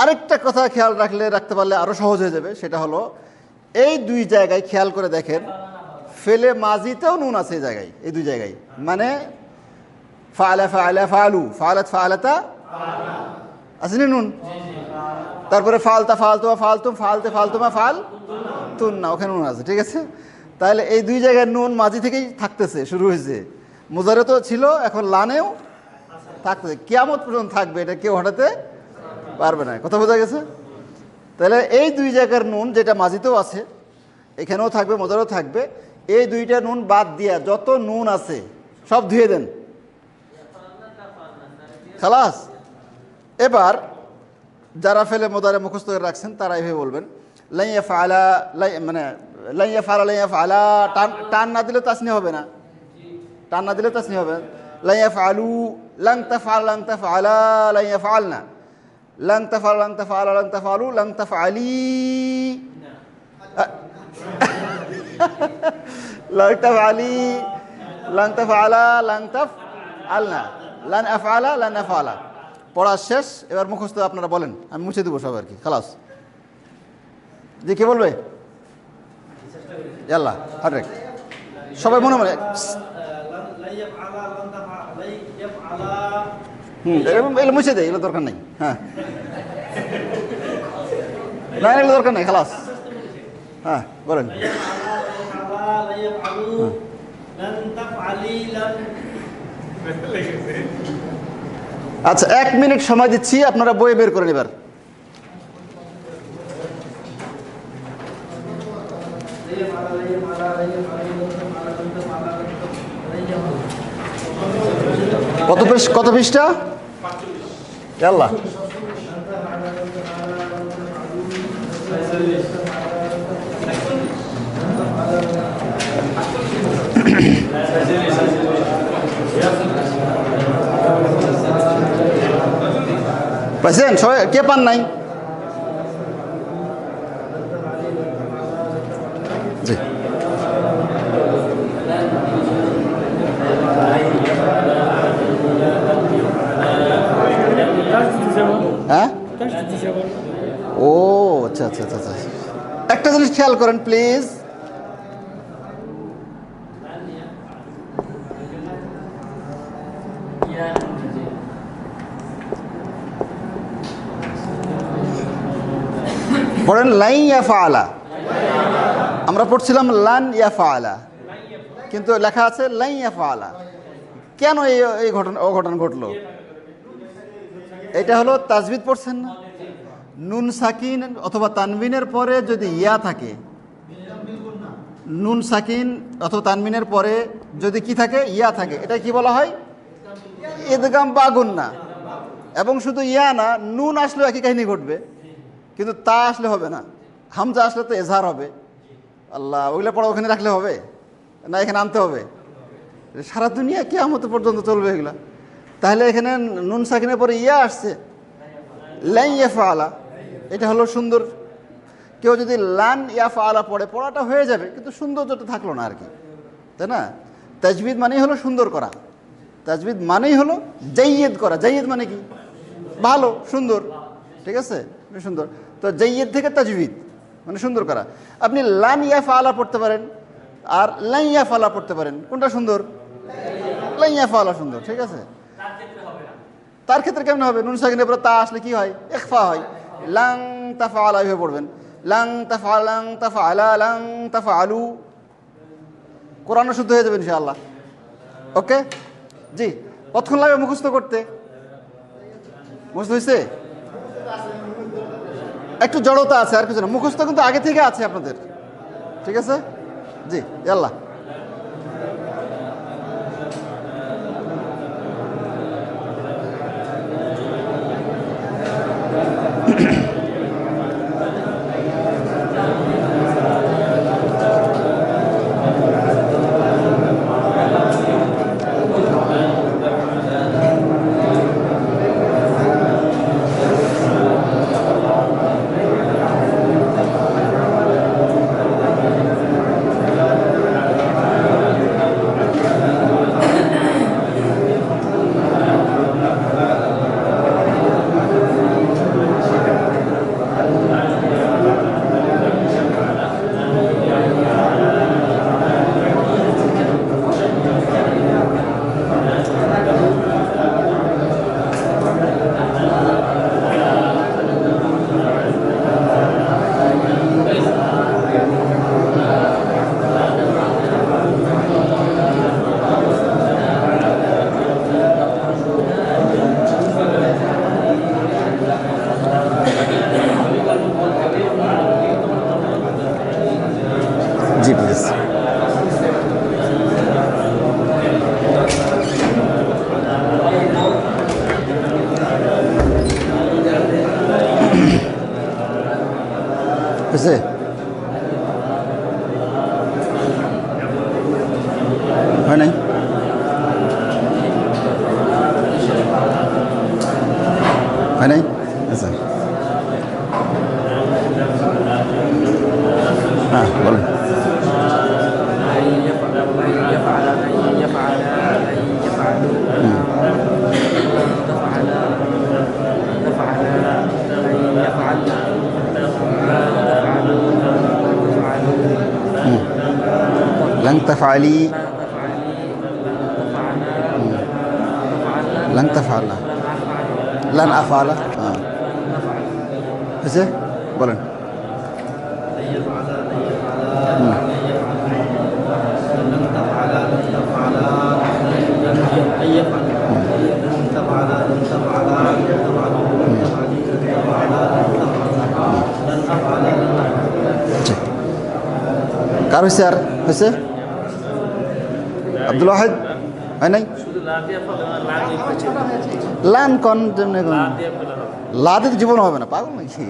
আরেকটা কথা খেয়াল রাখতে পারলে আরো সহজ হয়ে যাবে, সেটা হলো এই দুই জায়গায় খেয়াল করে দেখেন, ফেলে মাজিতেও নুন আছে এই জায়গায়, এই দুই জায়গায়, মানে ফাআলা ফাআলা ফাআলু, ফাআলাত ফাআলাতা আসেনি নুন, তারপরে ফালতা ফালতুমা ফালতুম, ফালতে ফালতুমা ফাল তুন না, ওখানে নুন আছে, ঠিক আছে? তাহলে এই দুই জায়গায় নুন মাঝি থেকেই থাকতেছে, শুরু হয়েছে, মুজারে তো ছিল, এখন লানেও থাকতেছে, কিয়ামত পর্যন্ত থাকবে, এটা কেউ হঠাতে পারবে না। কথা বোঝা গেছে? তাহলে এই দুই জায়গার নুন যেটা মাঝিতেও আছে, এখানেও থাকবে, মুজারেও থাকবে, এই দুইটা নুন বাদ দিয়া যত নুন আছে সব ধুয়ে দেন, খালাস। এবার যারা ফেলে মোদারে মুখস্থ করে রাখছেন তারা এইভাবে বলবেন, লাইয়া ফালা, মানে লাইয়া ফালা, লাইয়া ফালা, টান না দিলে তাসনি হবে না, টান না দিলে তাসনি হবে। লাইয়া ফালু, লাং তাফআল, লাং তাফআলা, লাইয়া ফালনা, লাং তাফআল, লাং তাফআলা, লাং তাফআলু, লাং তাফআলি, লাং তাফআলি, লাং তাফআলা, লাং তাফআলনা, লান আফআলা, লান আফআলা। পড়া শেষ, এবার মুখস্থ আপনারা বলেন, আমি মুছে দেবো সব আর কি, খালাস। জি, কে বলবে? আল্লাহ হারেক সবাই মনে মনে এগুলো মুছে দেয়, এগুলো দরকার নেই। হ্যাঁ, না এগুলো দরকার নেই, খালাস। হ্যাঁ বলেন। আচ্ছা, 1 মিনিট সময় দিচ্ছি, আপনারা বই বের করেন এবার। কত পৃষ্ঠা? আল্লাহ, পাইছেন সবাই? কে পান নাই? জি, হ্যাঁ, ও আচ্ছা আচ্ছা আচ্ছা আচ্ছা। একটা জিনিস খেয়াল করেন প্লিজ, পড়েন লাই ইয়াফআলা, আমরা পড়ছিলাম লান ইয়াফআলা, কিন্তু লেখা আছে লাই ইয়াফআলা। কেন এই অঘটন ঘটলো? এটা হলো তাজবিদ পড়ছেন না, নুন সাকিন অথবা তানবিনের পরে যদি ইয়া থাকে, নুন সাকিন অথবা তানবিনের পরে যদি কি থাকে, ইয়া থাকে, এটা কি বলা হয়? ইদগাম বা গুন্না। এবং শুধু ইয়া না, নুন আসলেও একই কাহিনী ঘটবে, কিন্তু তা আসলে হবে না, হামজা আসলে তো এজহার হবে। আল্লাহ, ওইগুলো পড়া ওখানে রাখলে হবে না, এখানে আনতে হবে? সারা দুনিয়া কিয়ামত পর্যন্ত চলবে এগুলা। তাহলে এখানে নুন সাকিনের পরে ইয়া আসছে, লান ইয়াফআলা, এটা হলো সুন্দর। কেউ যদি লান ইয়াফআলা পড়ে, পড়াটা হয়ে যাবে, কিন্তু সৌন্দর্যটা থাকলো না আর কি, তাই না? তাজবিদ মানেই হলো সুন্দর করা, তাজবিদ মানেই হলো জাইয়্যিদ করা। জাইয়্যিদ মানে কি? ভালো, সুন্দর, ঠিক আছে, সুন্দর। তো জাইয়্যিদ থেকে তাজবিদ মানে সুন্দর করা। আপনি লান ইয়াফআলা পড়তে পারেন আর লান ইয়াফআলা পড়তে পারেন, কোনটা সুন্দর? লান ইয়াফআলা সুন্দর, ঠিক আছে। তার ক্ষেত্রে কেমন হবে? নুন সাকিনের পরে তা আসলে কি হয়? ইখফা হয়। লাং তাফআলা এভাবে পড়বেন, লাং তাফআলা, লাং তাফআলা, লাং তাফআলু, কোরআনও শুদ্ধ হয়ে যাবে ইনশাআল্লাহ। ওকে, জি। কতক্ষণ লাগবে মুখস্থ করতে? মুখস্থ হয়েছে? একটু জড়তা আছে, আর কিছু না। মুখস্থ কিন্তু আগে থেকে আছে আপনাদের, ঠিক আছে? জি, আল্লাহ। লাং তাফআলি, লাং তাফআলা, লান আফআলা। হ্যাঁ, হয়েছে? বলেন। কার হয়েছে? আর হয়েছে? আব্দুল ওয়াহিদ হয় নাই? লান কন লা দিয়ে জীবন হবে না, পাগল নাকি?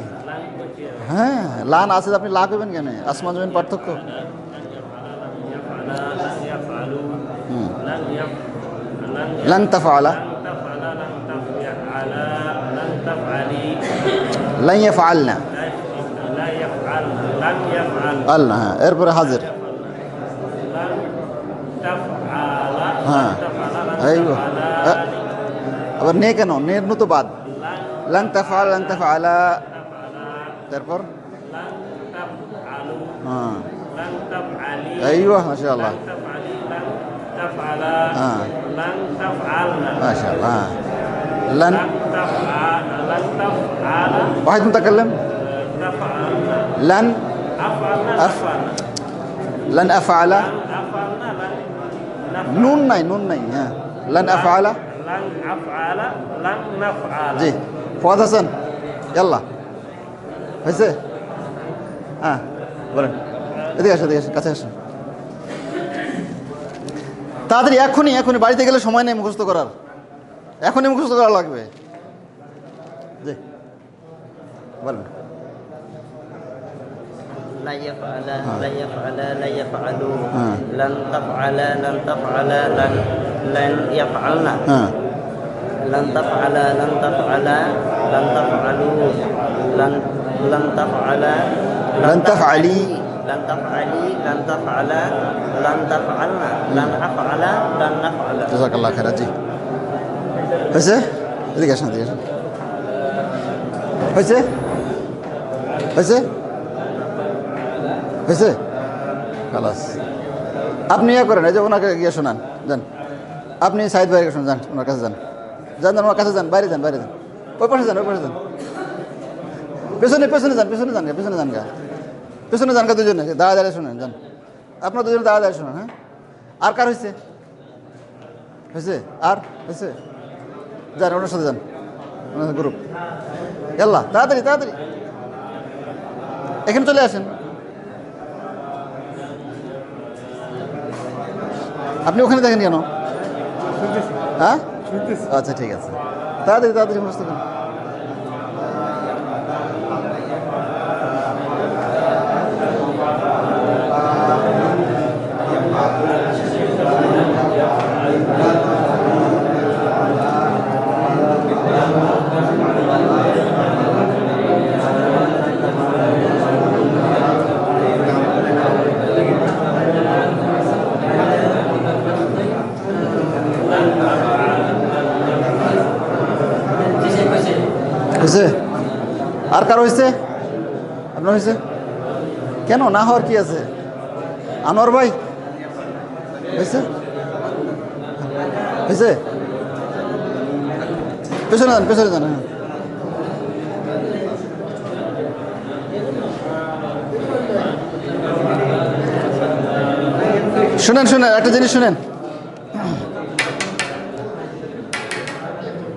হ্যাঁ, লান আছে, আপনি লা করবেন কেন? আসমান জমিন পার্থক্য। লান তাফআলা, লান ইয়াফআলনা, আল্লাহ। হ্যাঁ, এরপরে হাজির। হ্যাঁ, এইগো আবার নে কেন? নের তো বাদ। লাং তাফআল, লাং তাফআলা, তারপর হ্যাঁ, এইগো মাশাআল্লাহ। হ্যাঁ, মাশাআল্লাহ। লান ওয়াহিদ মুতাকাল্লিম, লান লান আফআলা, নুন নাই, নুন নাই। হ্যাঁ, লান আফআলা, জি। ফুয়াদ হাসান, ইয়াল্লা হয়েছে? হ্যাঁ, বলেন। এদিকে আসেন, এদিকে আসেন, কাছে আসেন তাড়াতাড়ি। এখনই, এখনই বাড়িতে গেলে সময় নেই মুখস্থ করার, এখনই মুখস্থ করা লাগবে। জি, বলেন। لا يفعل، لا يفعل، لا يفعلوا، لن تفعل، لن تفعل، لن يفعلنا، لن تفعل، لن تفعل، لن تفعلوا، لن تفعل، لن تفعلي، لن تفعلي، لن تفعل، لن تفعلنا، لن أفعل، لن نفعل। জাযাকাল্লাহ খাইরা। জি, হয়েছে? এদিকে আসেন, এদিকে আসেন। হয়েছে? হয়েছে? হয়েছে? খালাস। আপনি ইয়ে করেন, এই যে ওনাকে গিয়ে শোনান, যান। আপনি সাইদ ভাইকে শোনান, যান, ওনার কাছে যান, যান, যান, ওনার কাছে যান, বাইরে যান, বাইরে যান, ওই পাশে যান, ওই পাশে যান, পেছনে, পেছনে যান, পেছনে যান, পেছনে যান গা, পেছনে যান গা, দুজনে দাঁড়া দাঁড়িয়ে শোনেন, যান। আপনার দুজনে দাঁড়া দাঁড়িয়ে শোনেন। হ্যাঁ, আর কার হয়েছে? হয়েছে? আর হয়েছে? যান, ওনার সাথে যান, ওনার গ্রুপ। ইয়াল্লা, তাড়াতাড়ি, তাড়াতাড়ি এখানে চলে আসেন। আপনি ওখানে দেখেন কেন? হ্যাঁ, আচ্ছা, ঠিক আছে, তাড়াতাড়ি, তাড়াতাড়ি মুখস্থ করেন। হয়েছে? আর কারো হয়েছে? আপনার হয়েছে? কেন না হওয়ার কি আছে? আনোয়ার ভাই হয়েছে? হয়েছে? পেছনে যান, পেছনে যান। হ্যাঁ, শুনেন, শুনেন, একটা জিনিস শুনেন।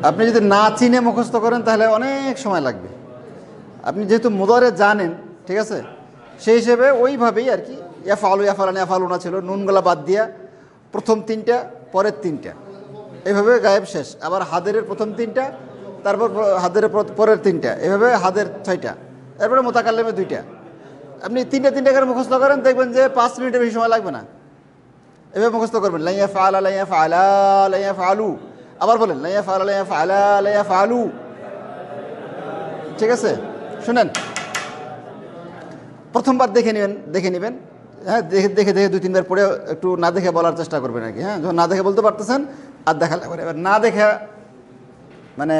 আপনি যদি না চিনে মুখস্থ করেন তাহলে অনেক সময় লাগবে। আপনি যেহেতু মুদারে জানেন, ঠিক আছে, সেই হিসেবে ওইভাবেই আর কি। ইয়াফআলু, ইয়াফআলানা, ইয়াফআলুনা ছিল, নুনগুলা বাদ দিয়া প্রথম তিনটা, পরের তিনটা, এইভাবে গায়েব শেষ। আবার হাদেরের প্রথম তিনটা, তারপর হাদেরের পরের তিনটা, এভাবে হাদের 6টা, এরপরে মুতাকাল্লিমের 2টা। আপনি তিনটা তিনটা করে মুখস্থ করেন, দেখবেন যে 5 মিনিটের বেশি সময় লাগবে না। এভাবে মুখস্থ করবেন। লা ইয়াফআলা, লা ইয়াফআলা, লা ইয়াফআলু। আবার বলেন, লা ইয়াফআলা, লা ইয়াফআলা, লা ইয়াফআলু। ঠিক আছে, শুনেন, প্রথমবার দেখে নেবেন। হ্যাঁ, দেখে দেখে দেখে 2-3 বার পড়ে একটু না দেখে বলার চেষ্টা করবেন আর কি। হ্যাঁ, যখন না দেখে বলতে পারতেছেন আর দেখা লাগবে। এবার না দেখে মানে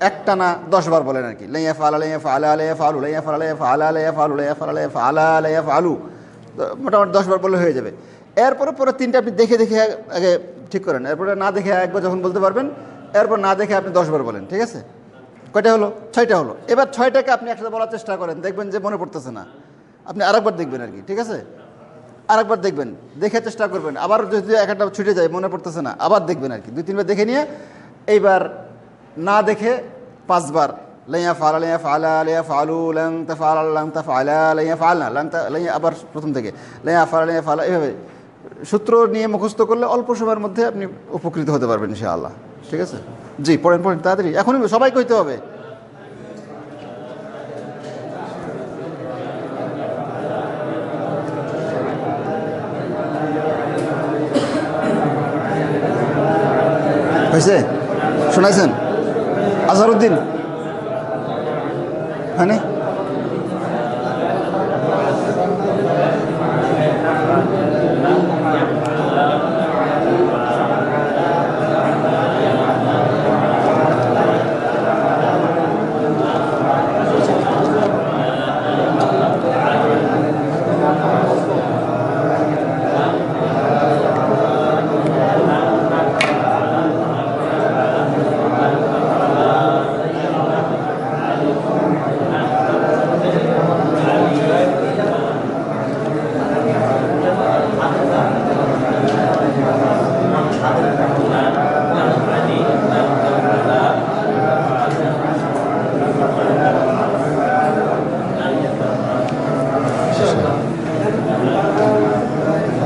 একটা না 10 বার বলেন আর কি। লা ইয়াফআলা, লা ইয়াফআলা, লা ইয়াফআলু, লা ইয়াফআলা, লা ইয়াফআলা, লা ইয়াফআলু, লা ইয়াফআলা, লা ইয়াফআলা, লা ইয়াফআলু। মোটামুটি 10 বার বললে হয়ে যাবে। এরপরে পরে তিনটা আপনি দেখে দেখে আগে ঠিক করেন, এরপরে না দেখে একবার যখন বলতে পারবেন, এরপর না দেখে আপনি 10 বার বলেন, ঠিক আছে? কয়টা হলো? 6টা হলো। এবার 6টাকে আপনি একসাথে বলার চেষ্টা করেন, দেখবেন যে মনে পড়তেছে না, আপনি আরেকবার দেখবেন আর কি, ঠিক আছে? আরেকবার দেখবেন, দেখে চেষ্টা করবেন, আবার যদি একটা ছুটে যায় মনে পড়তেছে না, আবার দেখবেন আর কি, 2-3 বার দেখে নিয়ে এইবার না দেখে 5 বার লাইয়া ফালা লাইয়া ফালা লাইয়া ফালু লং তাফালা লং তাফালা লাইয়া ফালনা লং লাইয়া, আবার প্রথম থেকে লাইয়া ফালা লাইয়া ফালা, এভাবে সূত্র নিয়ে মুখস্থ করলে অল্প সময়ের মধ্যে আপনি উপকৃত হতে পারবেন ইনশাআল্লাহ, ঠিক আছে? জি, পড়েন পড়েন তাড়াতাড়ি, এখনই সবাইকে হইতে হবে। হয়েছে? শোনাইছেন? আজহারউদ্দিন হ্যাঁ নি?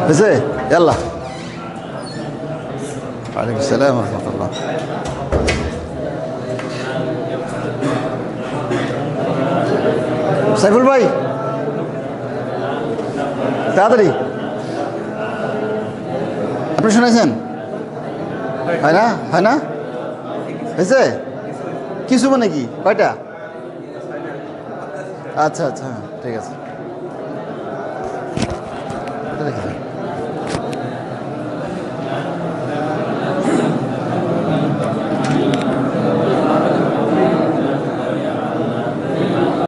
হয়েছে? আল্লাহ ওয়ালাইকুম আসসালাম ওয়া রাহমাতুল্লাহ। সাইফুল ভাই তাড়াতাড়ি, আপনি শুনেছেন? হয় না? হয় না? হয়েছে? কিছু মানে কি? কয়টা? আচ্ছা আচ্ছা, ঠিক আছে।